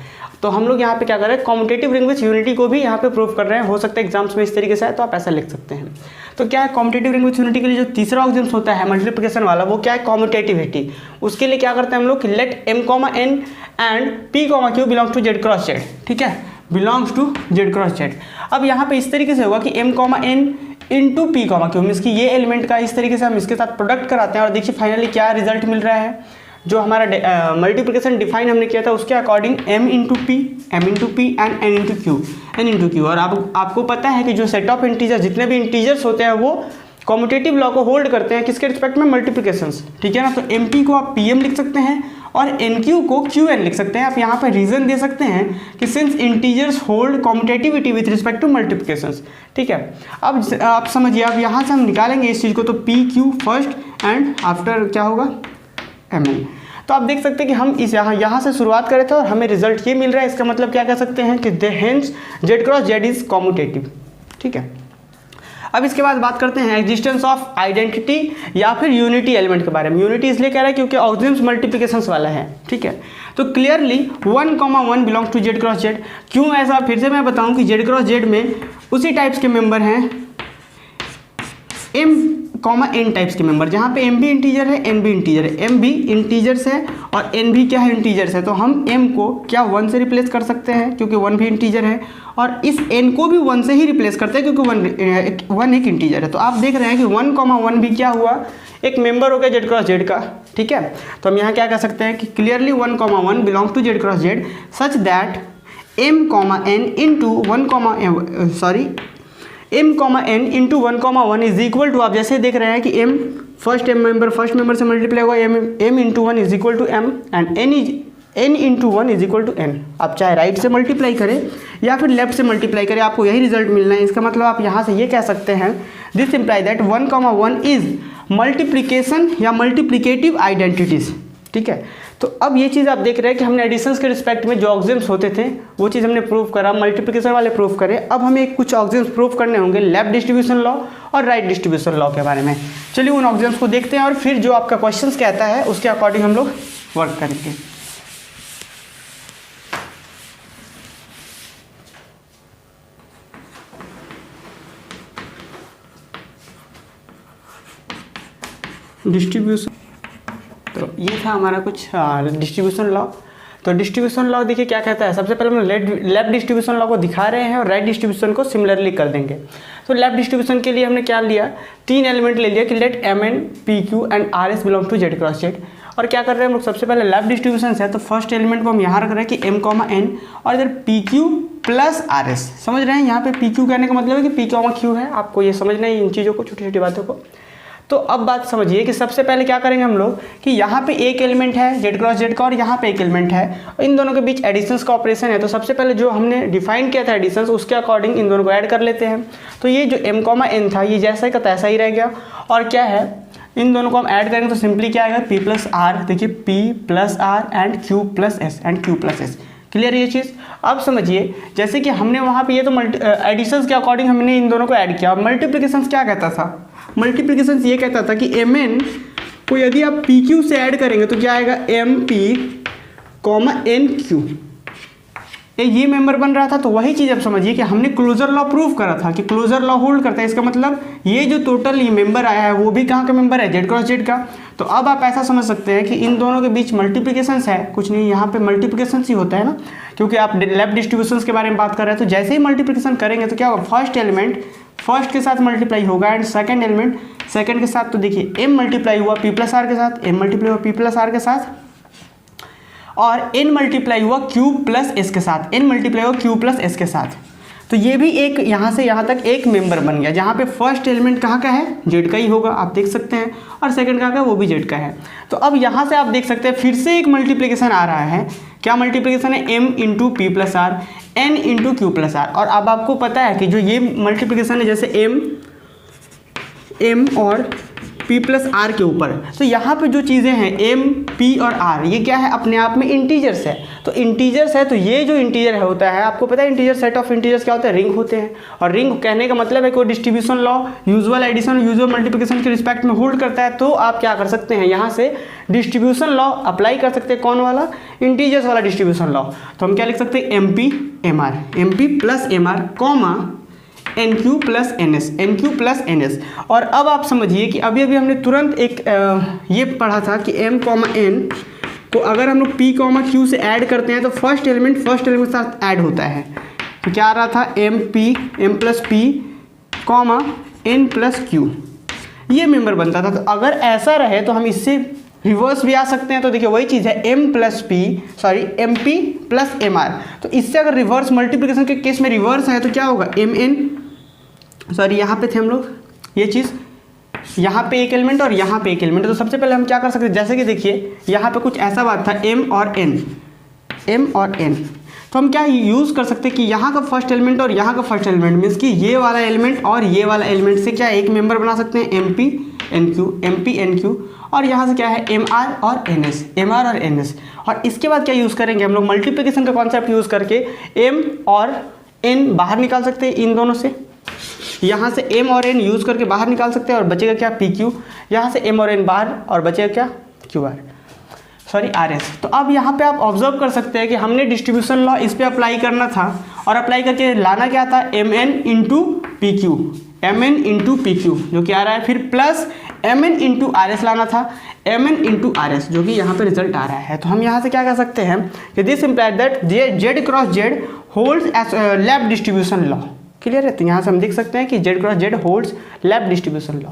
तो हम लोग यहाँ पे क्या कर रहे हैं, कॉम्यूटेटिव रिंग विथ यूनिटी को भी यहाँ पे प्रूव कर रहे हैं। हो सकता है एग्जाम्स में इस तरीके से है तो आप ऐसा लिख सकते हैं। तो क्या है, कॉम्यूटेटिव रिंग विथ यूनिटी के लिए जो तीसरा ऑक्सिम्स होता है मल्टीप्लिकेशन वाला, वो क्या है, कॉम्यूटेटिविटी। उसके लिए क्या करते हैं हम लोग, let m, n and p, q belongs to z cross z, ठीक है, belongs to z cross z। अब यहाँ पे इस तरीके से होगा कि m, n into p, q, means कि ये एलिमेंट का इस तरीके से हम इसके साथ प्रोडक्ट कराते हैं और देखिए फाइनली क्या रिजल्ट मिल रहा है। जो हमारा मल्टीप्लिकेशन डिफाइन हमने किया था उसके according m into p and n into q। और आपको पता है कि जो सेट ऑफ इंटीजर, जितने भी इंटीजर्स होते हैं वो कॉम्यूटेटिव लॉ को होल्ड करते हैं किसके रिस्पेक्ट में, मल्टीप्लिकेशंस, ठीक है ना। तो mp को आप pm लिख सकते हैं और nq को qn लिख सकते हैं। आप यहाँ पर रीजन दे सकते हैं कि since integers hold commutativity with respect to multiplications, ठीक है। अब आप समझिए, अब यहाँ से हम निकालेंगे इस चीज़ को, तो p q first and after क्या होगा, mn। तो आप देख सकते हैं कि हम इस यहाँ से शुरुआत करे थे और हमें रिजल्ट ये मिल रहा है। इसका मतलब क्या कह सकते हैं कि hence Z cross Z is commutative, ठीक है। अब इसके बाद बात करते हैं एग्जिस्टेंस ऑफ आइडेंटिटी या फिर यूनिटी एलिमेंट के बारे में। यूनिटी इसलिए कह रहा है क्योंकि ऑक्सिम्स मल्टीप्लिकेशंस वाला है, ठीक है। तो clearly 1, 1 belongs to Z cross Z. क्यों ऐसा, फिर से मैं बताऊं कि जेड क्रॉस जेड में उसी टाइप्स के मेंबर हैं m, n टाइप्स के मेंबर, जहाँ पे m भी इंटीजर है n भी इंटीजर है। m भी इंटीजर्स है और n भी क्या है, इंटीजर्स है। तो हम m को क्या 1 से रिप्लेस कर सकते हैं क्योंकि 1 भी इंटीजर है, और इस n को भी 1 से ही रिप्लेस करते हैं क्योंकि 1 एक इंटीजर है। तो आप देख रहे हैं कि 1, 1 भी क्या हुआ, एक मेंबर हो गया जेड क्रॉस जेड का, ठीक है। तो हम यहाँ क्या कह सकते हैं कि clearly 1, 1 belongs to Z cross Z such that m, n into m, n into 1, 1 is equal to, आप जैसे देख रहे हैं कि m फर्स्ट मेंबर से मल्टीप्लाई होगा, m into 1 is equal to m and n into 1 is equal to n। आप चाहे राइट से मल्टीप्लाई करें या फिर लेफ्ट से मल्टीप्लाई करें, आपको यही रिजल्ट मिलना है। इसका मतलब आप यहाँ से ये कह सकते हैं, this imply that 1, 1 is multiplication या मल्टीप्लिकेटिव आइडेंटिटीज, ठीक है। तो अब ये चीज़ आप देख रहे हैं कि हमने एडिशंस के रिस्पेक्ट में जो ऑक्सिम्स होते थे वो चीज़ हमने प्रूव करा, मल्टीप्लिकेशन वाले प्रूव करे। अब हमें कुछ ऑक्सिम्स प्रूव करने होंगे लेफ्ट डिस्ट्रीब्यूशन लॉ और राइट डिस्ट्रीब्यूशन लॉ के बारे में। चलिए उन ऑक्सिम्स को देखते हैं और फिर जो आपका क्वेश्चंस कहता है उसके अकॉर्डिंग हम लोग वर्क करेंगे। डिस्ट्रीब्यूशन, तो ये था हमारा कुछ डिस्ट्रीब्यूशन लॉ। तो डिस्ट्रीब्यूशन लॉ देखिए क्या कहता है। सबसे पहले हम लेफ्ट डिस्ट्रीब्यूशन लॉ को दिखा रहे हैं और राइट डिस्ट्रीब्यूशन को सिमिलरली कर देंगे। तो लेफ्ट डिस्ट्रीब्यूशन के लिए हमने क्या लिया, 3 एलिमेंट ले लिया कि let mn, pq and rs belong to Z cross Z. और क्या कर रहे हैं हम लोग, सबसे पहले लेफ्ट डिस्ट्रीब्यूशन है तो फर्स्ट एलिमेंट को हम यहाँ रख रहे हैं कि m, n और इधर pq प्लस rs। समझ रहे हैं, यहाँ पे pq कहने का मतलब है कि p, q है। आपको ये समझना है इन चीज़ों को, छोटी छोटी बातों को। तो अब बात समझिए कि सबसे पहले क्या करेंगे हम लोग कि यहाँ पे एक एलिमेंट है जेड क्रॉस जेड का और यहाँ पे एक एलिमेंट है और इन दोनों के बीच एडिशंस का ऑपरेशन है। तो सबसे पहले जो हमने डिफाइन किया था एडिशंस उसके अकॉर्डिंग इन दोनों को ऐड कर लेते हैं। तो ये जो m, n था ये जैसा का तैसा ही रह गया और क्या है इन दोनों को हम ऐड करेंगे तो सिंपली क्या आएगा p प्लस आर, देखिए p plus r and q plus s and q plus s. Clear ये चीज़। अब समझिए जैसे कि हमने वहाँ पे ये तो एडिशंस के अकॉर्डिंग हमने इन दोनों को ऐड किया। मल्टीप्लिकेशंस क्या कहता था, मल्टीप्लिकेशंस ये कहता था कि mn को यदि आप pq से ऐड करेंगे तो क्या आएगा mp, nq, ये मेंबर बन रहा था। तो वही चीज़ अब समझिए कि हमने क्लोजर लॉ प्रूव करा था कि क्लोजर लॉ होल्ड करता है। इसका मतलब ये जो टोटल ये मेंबर आया है वो भी कहाँ का मेंबर है, जेड क्रॉस जेड का। तो अब आप ऐसा समझ सकते हैं कि इन दोनों के बीच मल्टीप्लिकेशंस है, कुछ नहीं यहाँ पे मल्टीप्लिकेशंस ही होता है ना, क्योंकि आप लेफ्ट डिस्ट्रीब्यूशंस के बारे में बात कर रहे हैं। तो जैसे ही मल्टीप्लिकेशन करेंगे तो क्या होगा, फर्स्ट एलिमेंट फर्स्ट के साथ मल्टीप्लाई होगा एंड सेकंड एलिमेंट सेकंड के साथ। तो देखिए m मल्टीप्लाई हुआ p प्लस आर के साथ, m मल्टीप्लाई हुआ p प्लस आर के साथ और n मल्टीप्लाई हुआ q प्लस एस के साथ, n मल्टीप्लाई हुआ q प्लस एस के साथ। तो ये भी एक यहाँ से यहाँ तक एक मेंबर बन गया जहाँ पे फर्स्ट एलिमेंट कहाँ का है, जेड का ही होगा, आप देख सकते हैं, और सेकंड कहाँ का है, वो भी जेड का है। तो अब यहाँ से आप देख सकते हैं फिर से एक मल्टीप्लिकेशन आ रहा है। क्या मल्टीप्लिकेशन है, m into p plus r, n into q plus r. और अब आपको पता है कि जो ये मल्टीप्लिकेशन है जैसे m और p प्लस आर के ऊपर, तो यहाँ पे जो चीज़ें हैं m, p और r ये क्या है, अपने आप में इंटीजर्स है। तो इंटीजर्स है तो ये जो इंटीजर है होता है, आपको पता है इंटीजर सेट ऑफ इंटीजर्स क्या होता है, रिंग होते हैं। और रिंग कहने का मतलब है कोई distribution law usual addition usual multiplication के रिस्पेक्ट में होल्ड करता है। तो आप क्या कर सकते हैं, यहाँ से डिस्ट्रीब्यूशन लॉ अप्लाई कर सकते हैं। कौन वाला, इंटीजर्स वाला डिस्ट्रीब्यूशन लॉ। तो हम क्या लिख सकते हैं, m p plus m r comma n q plus n s. और अब आप समझिए कि अभी हमने तुरंत एक ये पढ़ा था कि m, n को अगर हम लोग p, q से ऐड करते हैं तो फर्स्ट एलिमेंट के साथ ऐड होता है। तो क्या आ रहा था, m plus p, n plus q, ये मेंबर बनता था। तो अगर ऐसा रहे तो हम इससे रिवर्स भी आ सकते हैं। तो देखिए वही चीज़ है m p plus m r. तो इससे अगर रिवर्स मल्टीप्लिकेशन के केस में रिवर्स है तो क्या होगा, यहाँ पे थे हम लोग, ये चीज़ यहाँ पे एक एलिमेंट और यहाँ पे एक एलिमेंट। तो सबसे पहले हम क्या कर सकते हैं, जैसे कि देखिए यहाँ पे कुछ ऐसा बात था m और n, तो हम क्या यूज़ कर सकते हैं कि यहाँ का फर्स्ट एलिमेंट और यहाँ का फर्स्ट एलिमेंट मीन्स कि ये वाला एलिमेंट और ये वाला एलिमेंट से क्या एक मेंबर बना सकते हैं, एम पी एन क्यू, और यहाँ से क्या है एम आर और एन एस। और इसके बाद क्या यूज़ करेंगे हम लोग, मल्टीप्लिकेशन का कॉन्सेप्ट यूज़ करके m और n बाहर निकाल सकते हैं इन दोनों से। यहाँ से m और n यूज़ करके बाहर निकाल सकते हैं और बचेगा क्या, पी क्यू। यहाँ से m और n बाहर और बचेगा क्या, क्यू आर, आर एस। तो अब यहाँ पे आप ऑब्जर्व कर सकते हैं कि हमने डिस्ट्रीब्यूशन लॉ इस पे अप्लाई करना था और अप्लाई करके लाना क्या था, m n into p q जो कि आ रहा है, फिर plus m n into r s लाना था, m n into r s जो कि यहाँ पे रिजल्ट आ रहा है। तो हम यहाँ से क्या कह सकते हैं कि this implies that Z cross Z holds as lap distribution law. Clear है। तो यहाँ से हम देख सकते हैं कि Z cross Z holds lap distribution law.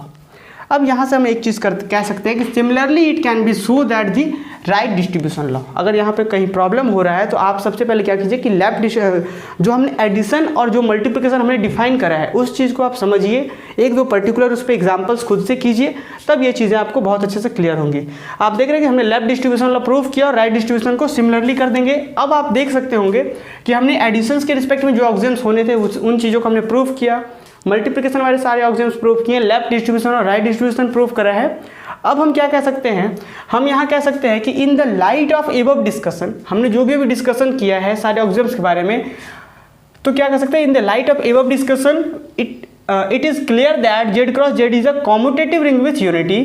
अब यहाँ से हम एक चीज़ कह सकते हैं कि similarly it can be show that the right distribution law. अगर यहाँ पे कहीं प्रॉब्लम हो रहा है तो आप सबसे पहले क्या कीजिए कि जो हमने एडिशन और जो मल्टीप्लिकेशन हमने डिफाइन करा है उस चीज़ को आप समझिए, एक दो पर्टिकुलर उस पर एग्जाम्पल्स खुद से कीजिए, तब ये चीज़ें आपको बहुत अच्छे से क्लियर होंगी। आप देख रहे हैं कि हमने लेफ्ट डिस्ट्रीब्यूशन लॉ प्रूव किया और राइट डिस्ट्रीब्यूशन को सिमिलरली कर देंगे। अब आप देख सकते होंगे कि हमने एडिशंस के रिस्पेक्ट में जो ऑक्सिजन्स होने थे उन चीज़ों को हमने प्रूव किया, मल्टीप्लिकेशन वाले सारे ऑक्सिजन्स प्रूव किए, लेफ्ट डिस्ट्रीब्यूशन और राइट डिस्ट्रीब्यूशन प्रूव करा है। अब हम क्या कह सकते हैं, हम यहाँ कह सकते हैं कि इन the light of above discussion, हमने जो भी अभी डिस्कशन किया है सारे ऑक्सिजन्स के बारे में, तो क्या कह सकते हैं, in the light of above discussion it is clear that Z cross Z is a commutative ring with unity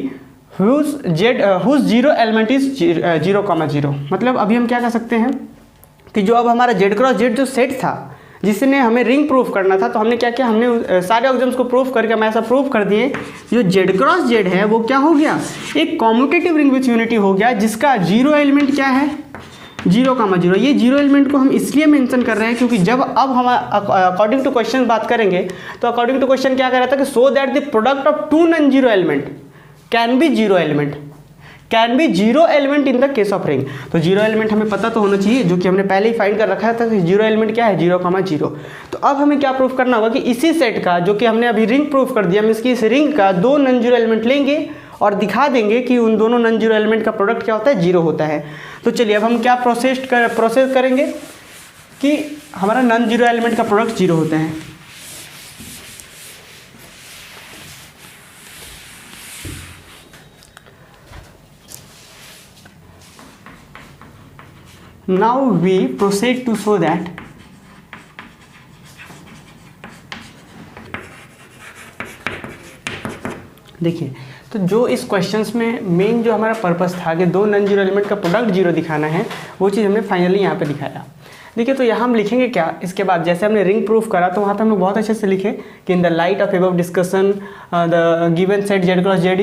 whose zero element is 0,0। मतलब अभी हम क्या कह सकते हैं कि जो अब हमारा जेड क्रॉस जेड जो सेट था जिसने हमें रिंग प्रूफ करना था, तो हमने क्या किया, हमने सारे ऑक्सिजन्स को प्रूफ करके हम ऐसा प्रूफ कर दिए जो जेड क्रॉस जेड है वो क्या हो गया, एक कॉम्यूटेटिव रिंग विथ यूनिटी हो गया, जिसका जीरो एलिमेंट क्या है, 0,0। ये जीरो एलिमेंट को हम इसलिए मेंशन कर रहे हैं क्योंकि जब अब हम अकॉर्डिंग टू क्वेश्चन बात करेंगे तो अकॉर्डिंग टू क्वेश्चन क्या कह रहा था कि so that the product of two non zero element can be zero element. Can be zero element in the case of ring. तो जीरो एलिमेंट हमें पता तो होना चाहिए, जो कि हमने पहले ही फाइंड कर रखा था कि जीरो एलिमेंट क्या है, 0,0। तो अब हमें क्या प्रूफ करना होगा कि इसी सेट का, जो कि हमने अभी रिंग प्रूफ कर दिया, हम इसकी इस रिंग का दो नॉन जीरो एलिमेंट लेंगे और दिखा देंगे कि उन दोनों नॉन जीरो एलिमेंट का प्रोडक्ट क्या होता है, जीरो होता है। तो चलिए अब हम क्या प्रोसेस करेंगे कि हमारा नॉन जीरो एलिमेंट का प्रोडक्ट जीरो होता है। Now we proceed to show that देखिए, तो जो इस क्वेश्चंस में मेन जो हमारा पर्पस था कि दो नॉन जीरो एलिमेंट का प्रोडक्ट जीरो दिखाना है, वो चीज़ हमने फाइनली यहाँ पे दिखाया। देखिए, तो यहाँ हम लिखेंगे क्या, इसके बाद जैसे हमने रिंग प्रूफ करा तो वहाँ पे हम लोग बहुत अच्छे से लिखे कि इन the light of above discussion the given set Z cross Z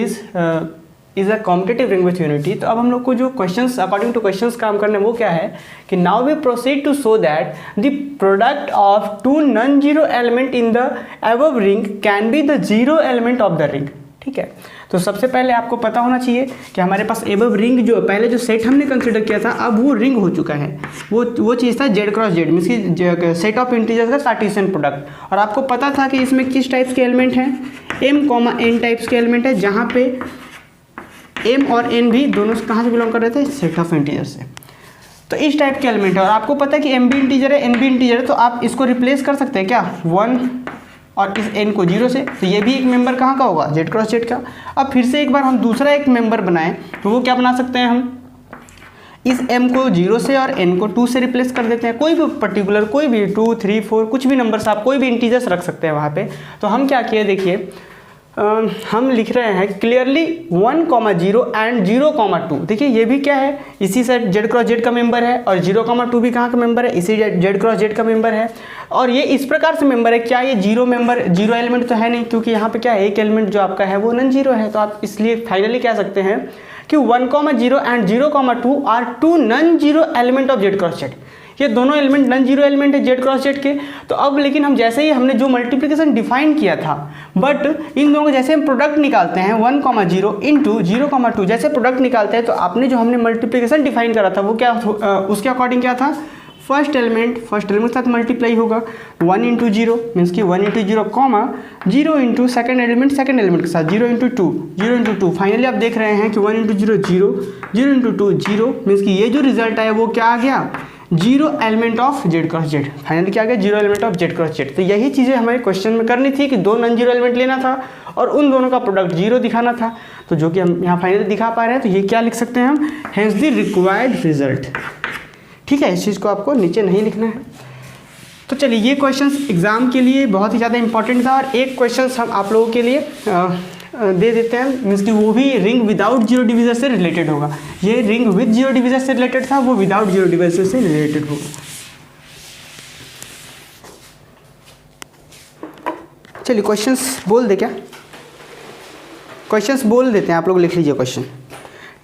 is a competitive ring with unity. तो अब हम लोग को जो क्वेश्चंस अकॉर्डिंग टू क्वेश्चंस काम करने वो क्या है कि now we proceed to show that the product of two non zero element in the above ring can be the zero element of the ring. ठीक है, तो सबसे पहले आपको पता होना चाहिए कि हमारे पास एबव रिंग जो पहले जो सेट हमने कंसिडर किया था, अब वो रिंग हो चुका है। वो चीज़ था जेड क्रॉस जेड, मीन्स की सेट ऑफ इंटीजर्स का कार्टेशियन प्रोडक्ट। और आपको पता था कि इसमें किस टाइप्स के एलिमेंट हैं, m, n टाइप्स के एलिमेंट है, जहाँ पे m और n भी दोनों कहाँ से बिलोंग कर रहे थे, सेट ऑफ इंटीजर से। तो इस टाइप के एलिमेंट है और आपको पता है कि m भी इंटीजर है, n भी इंटीजर है, तो आप इसको रिप्लेस कर सकते हैं क्या, 1 और इस n को 0 से। तो ये भी एक मेंबर कहाँ का होगा, जेड क्रॉस जेड का। अब फिर से एक बार हम दूसरा एक मेंबर बनाएं तो वो क्या बना सकते हैं, हम इस m को 0 से और n को 2 से रिप्लेस कर देते हैं। कोई भी पर्टिकुलर, कोई भी 2, 3, 4 कुछ भी नंबर्स आप कोई भी इंटीजर्स रख सकते हैं वहाँ पे। तो हम क्या किए, देखिए हम लिख रहे हैं क्लियरली 1,0 एंड 0,2। देखिए ये भी क्या है, इसी सेट जेड क्रॉस जेड का मेंबर है और 0,2 भी कहाँ का मेंबर है, इसी जेड क्रॉस जेड का मेंबर है। और ये इस प्रकार से मेंबर है, क्या ये जीरो एलिमेंट तो है नहीं, क्योंकि यहाँ पे क्या है, एक एलिमेंट जो आपका है वो नॉन जीरो है। तो आप इसलिए फाइनली कह सकते हैं कि 1,0 and 0,2 are two non zero element of Z cross Z. ये दोनों एलिमेंट नॉन जीरो एलिमेंट है जेड क्रॉस जेड के। तो अब लेकिन हम जैसे ही हमने जो मल्टीप्लिकेशन डिफाइन किया था, बट इन दोनों को जैसे हम प्रोडक्ट निकालते हैं 1,0 इंटू 0,2 जैसे प्रोडक्ट निकालते हैं, तो आपने जो हमने मल्टीप्लिकेशन डिफाइन करा था वो क्या उसके अकॉर्डिंग क्या था, फर्स्ट एलिमेंट के साथ मल्टीप्लाई होगा 1 इंटू 0 मीन्स कि 1 इंटू 0 0 इंटू सेकेंड एलिमेंट के साथ 0 इंटू 2। फाइनली आप देख रहे हैं कि 1 इंटू 0 0 इंटू 2 0 मीन्स कि ये जो रिजल्ट आया वो क्या आ गया, zero element of Z cross Z. Finally क्या आ गया, zero element of Z cross Z. तो यही चीज़ें हमें क्वेश्चन में करनी थी कि दो नॉन जीरो एलिमेंट लेना था और उन दोनों का प्रोडक्ट जीरो दिखाना था। तो जो कि हम यहाँ फाइनली दिखा पा रहे हैं, तो ये क्या लिख सकते हैं हम, हैज़ द रिक्वायर्ड रिजल्ट। ठीक है, इस चीज़ को आपको नीचे नहीं लिखना है। तो चलिए, ये क्वेश्चंस एग्जाम के लिए बहुत ही ज़्यादा इंपॉर्टेंट था और एक क्वेश्चन हम आप लोगों के लिए दे देते हैं, मीन्स कि वो भी रिंग विदाउट जीरो डिवीजर से रिलेटेड होगा। ये रिंग विद जीरो डिवीजर से रिलेटेड था, वो विदाउट जीरो डिवीजर से रिलेटेड होगा। चलिए क्वेश्चंस बोल दे, क्या क्वेश्चंस बोल देते हैं, आप लोग लिख लीजिए क्वेश्चन।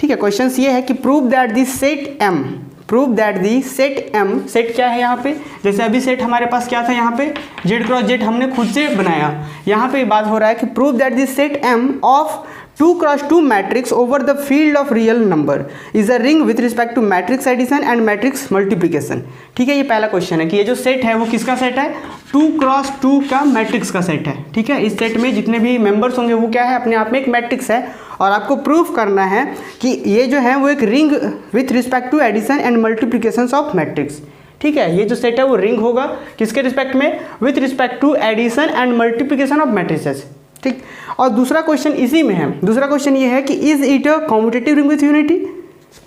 ठीक है, क्वेश्चंस ये है कि prove that the set M, prove that the set M, set क्या है यहाँ पे, जैसे अभी सेट हमारे पास क्या था, यहाँ पे जेड क्रॉस जेड हमने खुद से बनाया। यहाँ पे बात हो रहा है कि prove that the set M of 2x2 matrix over the field of real number is a ring with respect to matrix addition and matrix multiplication. ठीक है, ये पहला क्वेश्चन है कि ये जो सेट है वो किसका सेट है, 2x2 का मैट्रिक्स का सेट है। ठीक है, इस सेट में जितने भी मेंबर्स होंगे वो क्या है, अपने आप में एक मैट्रिक्स है और आपको प्रूफ करना है कि ये जो है वो एक ring with respect to addition and multiplication of matrix. ठीक है, ये जो सेट है वो रिंग होगा किसके रिस्पेक्ट में, with respect to addition and multiplication of matrices. ठीक, और दूसरा क्वेश्चन इसी में है, दूसरा क्वेश्चन ये है कि is it a competitive ring with unity,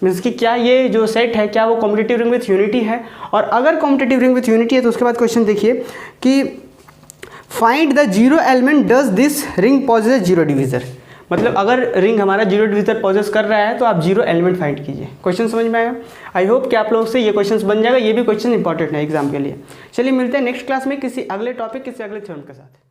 means कि क्या ये जो सेट है क्या वो कॉम्पिटिटिव रिंग विथ यूनिटी है। और अगर कॉम्पिटिटिव रिंग विथ यूनिटी है तो उसके बाद क्वेश्चन देखिए कि find the zero element does this ring possess zero divisor. मतलब अगर रिंग हमारा जीरो डिवीजर पॉजेस कर रहा है तो आप जीरो एलिमेंट फाइंड कीजिए। क्वेश्चन समझ में आया? आई होप कि आप लोग से ये क्वेश्चन बन जाएगा, ये भी क्वेश्चन इंपॉर्टेंट है एग्जाम के लिए। चलिए मिलते हैं नेक्स्ट क्लास में किसी अगले टॉपिक, किसी अगले थ्योरम के साथ।